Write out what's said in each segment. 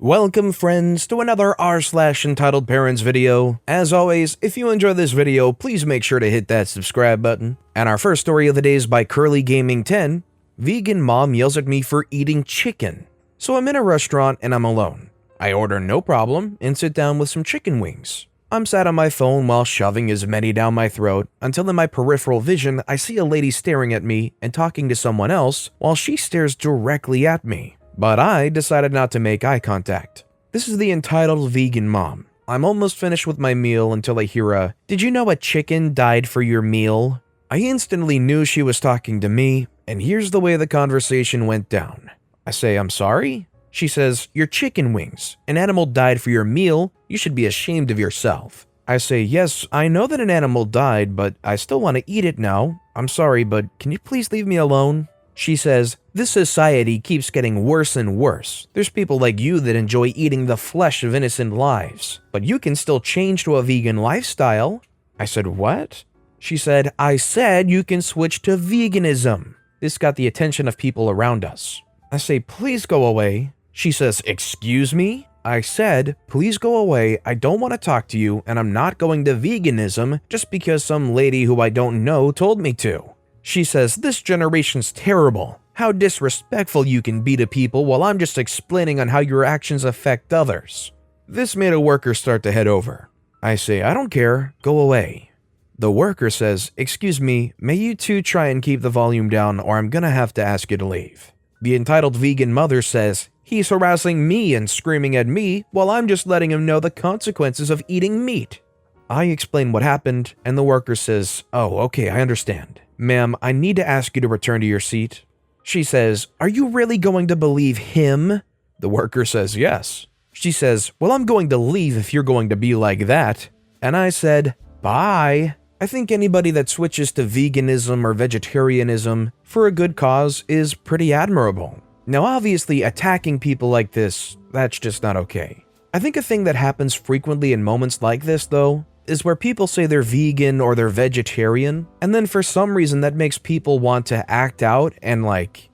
Welcome friends to another r/entitled parents video. As always, if you enjoy this video, please make sure to hit that subscribe button. And our first story of the day is by Curly Gaming 10. Vegan mom yells at me for eating chicken. So I'm in a restaurant and I'm alone. I order no problem and sit down with some chicken wings. I'm sat on my phone while shoving as many down my throat until in my peripheral vision I see a lady staring at me and talking to someone else while she stares directly at me. But I decided not to make eye contact. This is the entitled vegan mom. I'm almost finished with my meal until I hear a, "Did you know a chicken died for your meal?" I instantly knew she was talking to me, and here's the way the conversation went down. I say, "I'm sorry?" She says, "Your chicken wings. An animal died for your meal. You should be ashamed of yourself." I say, "Yes, I know that an animal died, but I still want to eat it now. I'm sorry, but can you please leave me alone?" She says, "This society keeps getting worse and worse. There's people like you that enjoy eating the flesh of innocent lives, but you can still change to a vegan lifestyle." I said, "What?" She said, "I said you can switch to veganism." This got the attention of people around us. I say, "Please go away." She says, "Excuse me?" I said, "Please go away. I don't want to talk to you, and I'm not going to veganism just because some lady who I don't know told me to." She says, "This generation's terrible. How disrespectful you can be to people while I'm just explaining on how your actions affect others." This made a worker start to head over. I say, "I don't care. Go away." The worker says, "Excuse me, may you two try and keep the volume down or I'm gonna have to ask you to leave." The entitled vegan mother says, "He's harassing me and screaming at me while I'm just letting him know the consequences of eating meat." I explain what happened and the worker says, "Oh, okay, I understand. Ma'am, I need to ask you to return to your seat." She says, "Are you really going to believe him?" The worker says, "Yes." She says, "Well, I'm going to leave if you're going to be like that." And I said, "Bye." I think anybody that switches to veganism or vegetarianism for a good cause is pretty admirable. Now, obviously, attacking people like this, that's just not okay. I think a thing that happens frequently in moments like this, though, is where people say they're vegan or they're vegetarian, and then for some reason that makes people want to act out and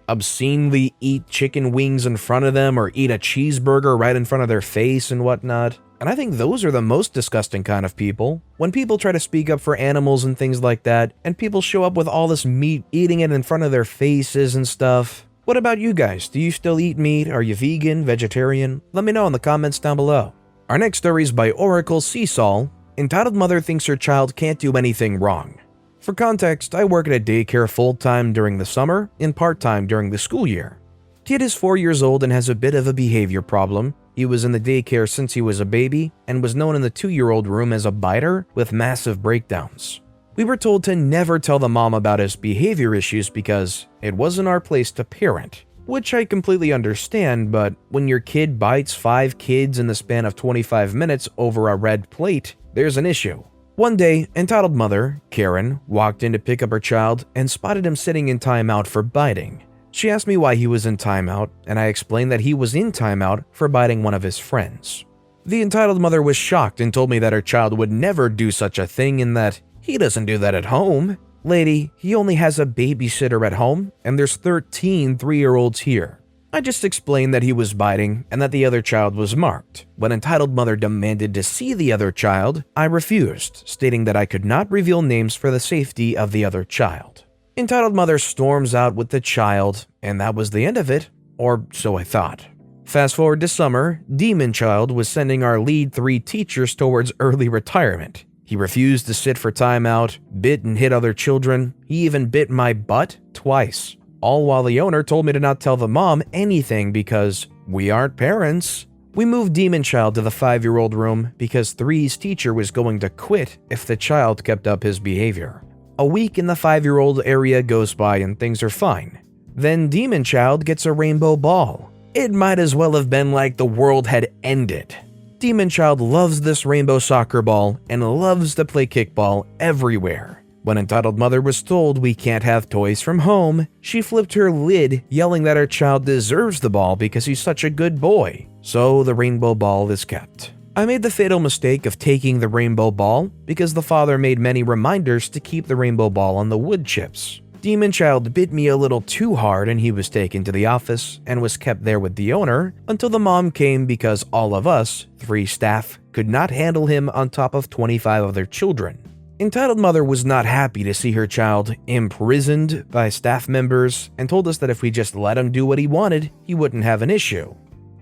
obscenely eat chicken wings in front of them or eat a cheeseburger right in front of their face and whatnot. And I think those are the most disgusting kind of people. When people try to speak up for animals and things like that, and people show up with all this meat, eating it in front of their faces and stuff. What about you guys? Do you still eat meat? Are you vegan, vegetarian? Let me know in the comments down below. Our next story is by Oracle Seasol. Entitled mother thinks her child can't do anything wrong. For context, I work at a daycare full-time during the summer and part-time during the school year. Kid is 4 years old and has a bit of a behavior problem. He was in the daycare since he was a baby and was known in the 2-year-old room as a biter with massive breakdowns. We were told to never tell the mom about his behavior issues because it wasn't our place to parent. Which I completely understand, but when your kid bites 5 kids in the span of 25 minutes over a red plate, there's an issue. One day, entitled mother, Karen, walked in to pick up her child and spotted him sitting in timeout for biting. She asked me why he was in timeout, and I explained that he was in timeout for biting one of his friends. The entitled mother was shocked and told me that her child would never do such a thing and that he doesn't do that at home. Lady, he only has a babysitter at home, and there's 13 3-year-olds here. I just explained that he was biting and that the other child was marked. When entitled mother demanded to see the other child, I refused, stating that I could not reveal names for the safety of the other child. Entitled mother storms out with the child, and that was the end of it, or so I thought. Fast forward to summer, Demon Child was sending our lead 3 teachers towards early retirement. He refused to sit for timeout, bit and hit other children. He even bit my butt twice. All while the owner told me to not tell the mom anything because we aren't parents. We moved Demon Child to the 5-year-old room because 3's teacher was going to quit if the child kept up his behavior. A week in the 5-year-old area goes by and things are fine. Then Demon Child gets a rainbow ball. It might as well have been like the world had ended. Demon Child loves this rainbow soccer ball and loves to play kickball everywhere. When entitled mother was told we can't have toys from home, she flipped her lid, yelling that her child deserves the ball because he's such a good boy. So the rainbow ball is kept. I made the fatal mistake of taking the rainbow ball because the father made many reminders to keep the rainbow ball on the wood chips. Demon Child bit me a little too hard and he was taken to the office and was kept there with the owner until the mom came because all of us, 3 staff, could not handle him on top of 25 other children. Entitled Mother was not happy to see her child imprisoned by staff members and told us that if we just let him do what he wanted, he wouldn't have an issue.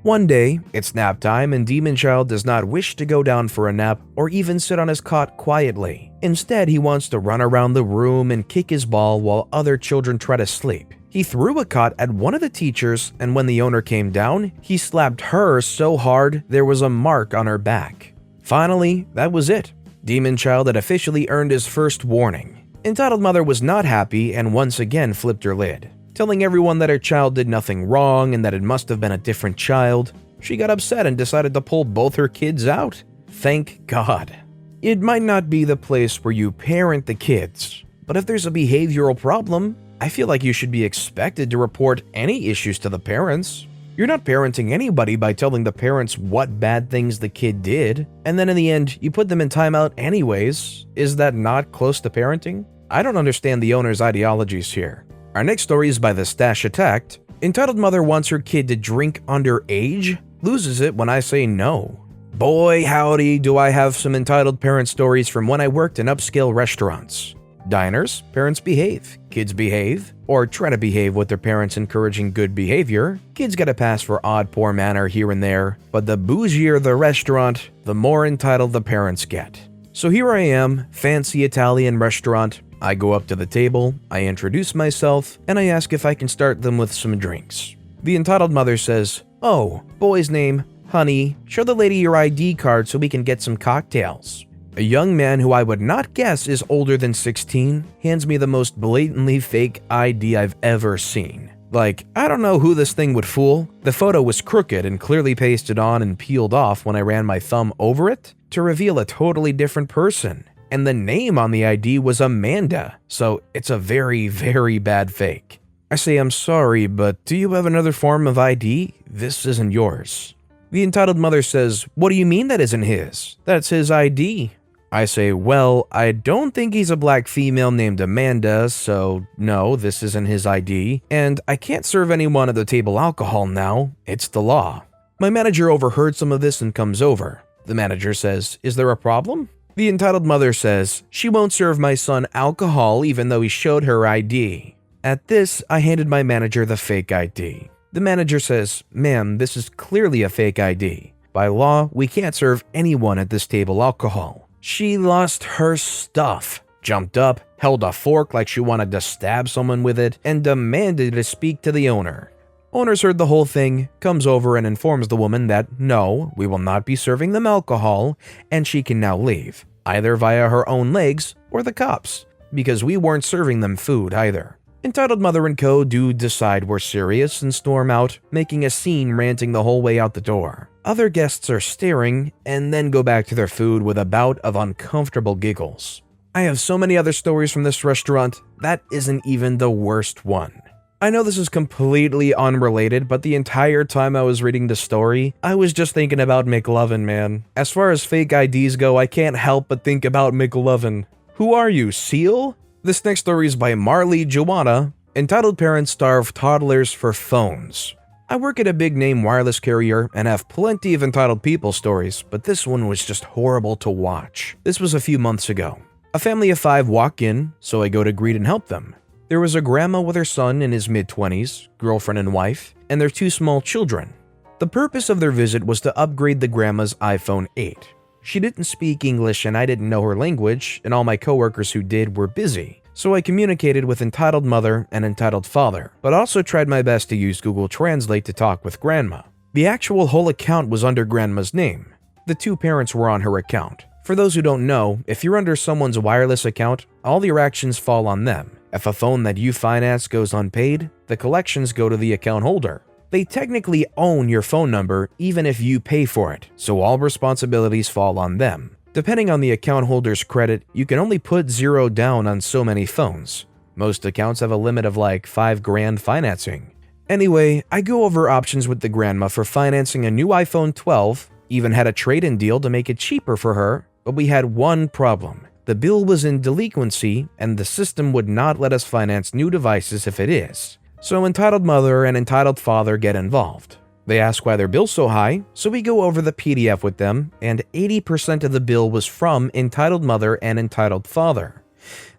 One day, it's nap time and Demon Child does not wish to go down for a nap or even sit on his cot quietly. Instead, he wants to run around the room and kick his ball while other children try to sleep. He threw a cot at one of the teachers, and when the owner came down, he slapped her so hard there was a mark on her back. Finally, that was it. Demon Child had officially earned his first warning. Entitled Mother was not happy and once again flipped her lid, telling everyone that her child did nothing wrong and that it must have been a different child. She got upset and decided to pull both her kids out. Thank God. It might not be the place where you parent the kids, but if there's a behavioral problem, I feel like you should be expected to report any issues to the parents. You're not parenting anybody by telling the parents what bad things the kid did, and then in the end, you put them in timeout anyways. Is that not close to parenting? I don't understand the owner's ideologies here. Our next story is by The Stash Attacked. Entitled Mother wants her kid to drink underage, loses it when I say no. Boy howdy, do I have some entitled parent stories from when I worked in upscale restaurants. Diners, parents behave, kids behave, or try to behave with their parents encouraging good behavior. Kids get a pass for odd poor manner here and there, but the bougier the restaurant, the more entitled the parents get. So here I am, fancy Italian restaurant. I go up to the table, I introduce myself, and I ask if I can start them with some drinks. The entitled mother says, "Oh, boy's name, honey, show the lady your ID card so we can get some cocktails." A young man who I would not guess is older than 16 hands me the most blatantly fake ID I've ever seen. Like, I don't know who this thing would fool. The photo was crooked and clearly pasted on and peeled off when I ran my thumb over it to reveal a totally different person. And the name on the ID was Amanda, so it's a very, very bad fake. I say, "I'm sorry, but do you have another form of ID? This isn't yours." The entitled mother says, "What do you mean that isn't his? That's his ID." I say, "Well, I don't think he's a black female named Amanda, so no, this isn't his ID, and I can't serve anyone at the table alcohol now. It's the law." My manager overheard some of this and comes over. The manager says, "Is there a problem?" The entitled mother says, "She won't serve my son alcohol even though he showed her ID." At this, I handed my manager the fake ID. The manager says, "Ma'am, this is clearly a fake ID. By law, we can't serve anyone at this table alcohol." She lost her stuff, jumped up, held a fork like she wanted to stab someone with it, and demanded to speak to the owner. Owners heard the whole thing, comes over and informs the woman that no, we will not be serving them alcohol, and she can now leave, either via her own legs or the cops, because we weren't serving them food either. Entitled Mother and Co. do decide we're serious and storm out, making a scene ranting the whole way out the door. Other guests are staring and then go back to their food with a bout of uncomfortable giggles. I have so many other stories from this restaurant, that isn't even the worst one. I know this is completely unrelated, but the entire time I was reading the story, I was just thinking about McLovin, man. As far as fake IDs go, I can't help but think about McLovin. Who are you, Seal? This next story is by Marley Joanna, entitled Parents Starve Toddlers for Phones. I work at a big-name wireless carrier and have plenty of entitled people stories, but this one was just horrible to watch. This was a few months ago. A family of 5 walk in, so I go to greet and help them. There was a grandma with her son in his mid-20s, girlfriend and wife, and their 2 small children. The purpose of their visit was to upgrade the grandma's iPhone 8. She didn't speak English and I didn't know her language, and all my coworkers who did were busy. So I communicated with entitled mother and entitled father, but also tried my best to use Google Translate to talk with grandma. The actual whole account was under grandma's name. The 2 parents were on her account. For those who don't know, if you're under someone's wireless account, all your actions fall on them. If a phone that you finance goes unpaid, the collections go to the account holder. They technically own your phone number even if you pay for it, so all responsibilities fall on them. Depending on the account holder's credit, you can only put 0 down on so many phones. Most accounts have a limit of like $5,000 financing. Anyway, I go over options with the grandma for financing a new iPhone 12, even had a trade-in deal to make it cheaper for her, but we had one problem. The bill was in delinquency, and the system would not let us finance new devices if it is. So entitled mother and entitled father get involved. They ask why their bill's so high, so we go over the PDF with them, and 80% of the bill was from entitled mother and entitled father.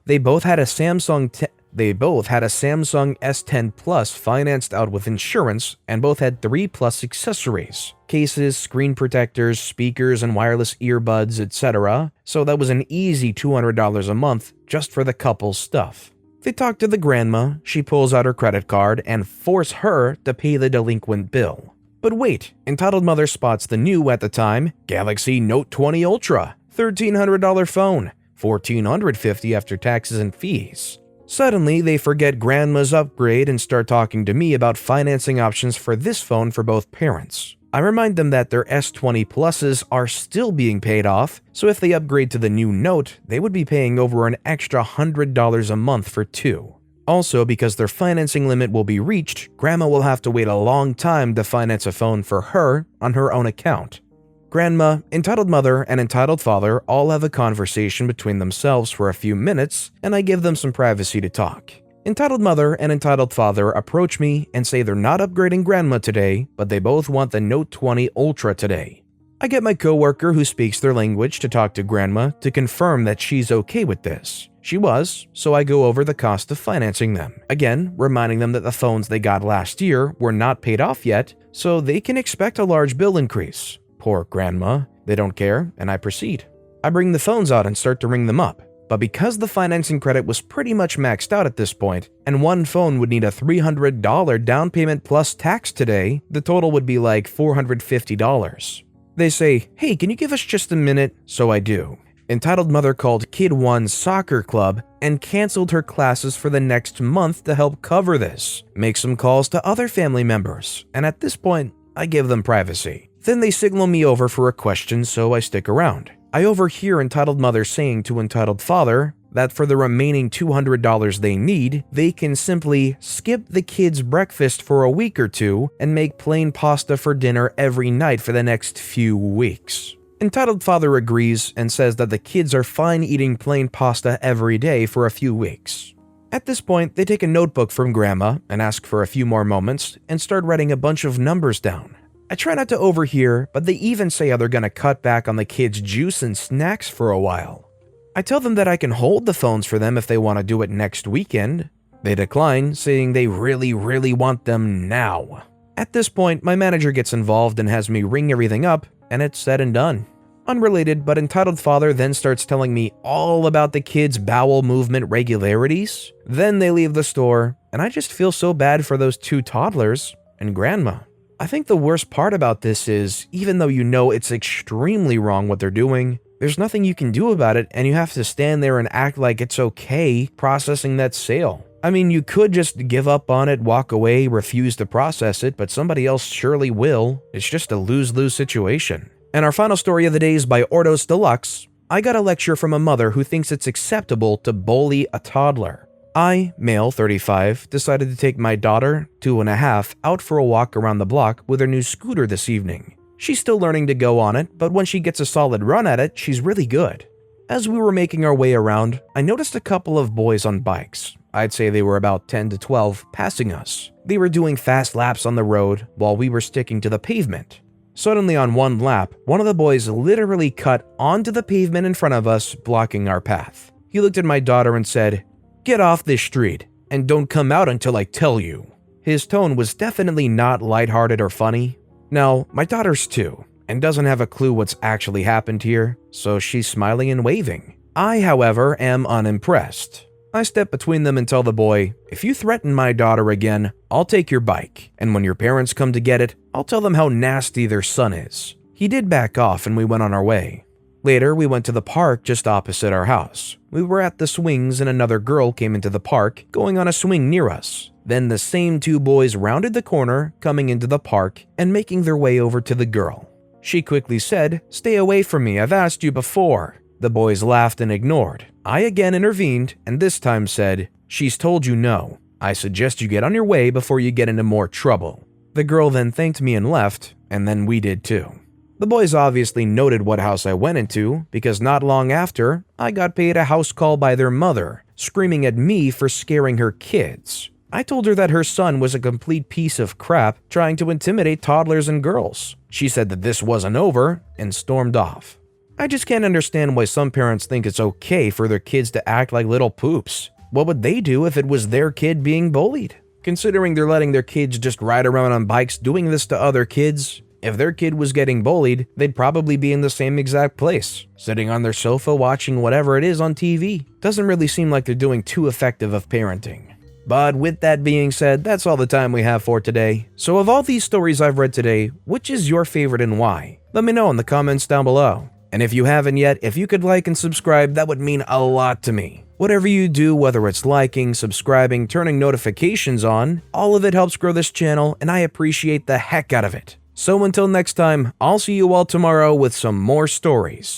They both had a Samsung S10 Plus financed out with insurance, and both had 3 plus accessories: cases, screen protectors, speakers and wireless earbuds, etc. So that was an easy $200 a month just for the couple's stuff. They talk to the grandma, she pulls out her credit card and force her to pay the delinquent bill. But wait, entitled mother spots the new, at the time, Galaxy Note 20 Ultra, $1,300 phone, $1,450 after taxes and fees. Suddenly, they forget grandma's upgrade and start talking to me about financing options for this phone for both parents. I remind them that their S20 Pluses are still being paid off, so if they upgrade to the new Note, they would be paying over an extra $100 a month for 2. Also, because their financing limit will be reached, grandma will have to wait a long time to finance a phone for her on her own account. Grandma, entitled mother, and entitled father all have a conversation between themselves for a few minutes, and I give them some privacy to talk. Entitled mother and entitled father approach me and say they're not upgrading grandma today, but they both want the Note 20 Ultra today. I get my coworker who speaks their language to talk to grandma to confirm that she's okay with this. She was, so I go over the cost of financing them. Again, reminding them that the phones they got last year were not paid off yet, so they can expect a large bill increase. Poor grandma. They don't care, and I proceed. I bring the phones out and start to ring them up. But because the financing credit was pretty much maxed out at this point, and one phone would need a $300 down payment plus tax today, the total would be like $450. They say, "Hey, can you give us just a minute?" So I do. Entitled mother called Kid 1's soccer club and canceled her classes for the next month to help cover this. Make some calls to other family members, and at this point, I give them privacy. Then they signal me over for a question, so I stick around. I overhear entitled mother saying to entitled father that for the remaining $200 they need, they can simply skip the kids' breakfast for a week or two and make plain pasta for dinner every night for the next few weeks. Entitled father agrees and says that the kids are fine eating plain pasta every day for a few weeks. At this point, they take a notebook from grandma and ask for a few more moments and start writing a bunch of numbers down. I try not to overhear, but they even say how they're gonna cut back on the kids' juice and snacks for a while. I tell them that I can hold the phones for them if they want to do it next weekend. They decline, saying they really want them now. At this point, my manager gets involved and has me ring everything up, and it's said and done. Unrelated, but entitled father then starts telling me all about the kids' bowel movement regularities. Then they leave the store, and I just feel so bad for those 2 toddlers and grandma. I think the worst part about this is, even though you know it's extremely wrong what they're doing, there's nothing you can do about it, and you have to stand there and act like it's okay processing that sale. I mean, you could just give up on it, walk away, refuse to process it, but somebody else surely will. It's just a lose-lose situation. And our final story of the day is by Ordos Deluxe. I got a lecture from a mother who thinks it's acceptable to bully a toddler. I, male 35, decided to take my daughter, 2.5, out for a walk around the block with her new scooter this evening. She's still learning to go on it, but when she gets a solid run at it, she's really good. As we were making our way around, I noticed a couple of boys on bikes. I'd say they were about 10 to 12, passing us. They were doing fast laps on the road while we were sticking to the pavement. Suddenly on one lap, one of the boys literally cut onto the pavement in front of us, blocking our path. He looked at my daughter and said, "Get off this street, and don't come out until I tell you." His tone was definitely not lighthearted or funny. Now, my daughter's 2, and doesn't have a clue what's actually happened here, so she's smiling and waving. I, however, am unimpressed. I step between them and tell the boy, "If you threaten my daughter again, I'll take your bike, and when your parents come to get it, I'll tell them how nasty their son is." He did back off and we went on our way. Later, we went to the park just opposite our house. We were at the swings and another girl came into the park, going on a swing near us. Then the same 2 boys rounded the corner, coming into the park and making their way over to the girl. She quickly said, "Stay away from me, I've asked you before." The boys laughed and ignored. I again intervened and this time said, "She's told you no. I suggest you get on your way before you get into more trouble." The girl then thanked me and left, and then we did too. The boys obviously noted what house I went into, because not long after, I got paid a house call by their mother, screaming at me for scaring her kids. I told her that her son was a complete piece of crap trying to intimidate toddlers and girls. She said that this wasn't over and stormed off. I just can't understand why some parents think it's okay for their kids to act like little poops. What would they do if it was their kid being bullied? Considering they're letting their kids just ride around on bikes doing this to other kids, if their kid was getting bullied, they'd probably be in the same exact place, sitting on their sofa watching whatever it is on TV. Doesn't really seem like they're doing too effective of parenting. But with that being said, that's all the time we have for today. So of all these stories I've read today, which is your favorite and why? Let me know in the comments down below. And if you haven't yet, if you could like and subscribe, that would mean a lot to me. Whatever you do, whether it's liking, subscribing, turning notifications on, all of it helps grow this channel and I appreciate the heck out of it. So until next time, I'll see you all tomorrow with some more stories.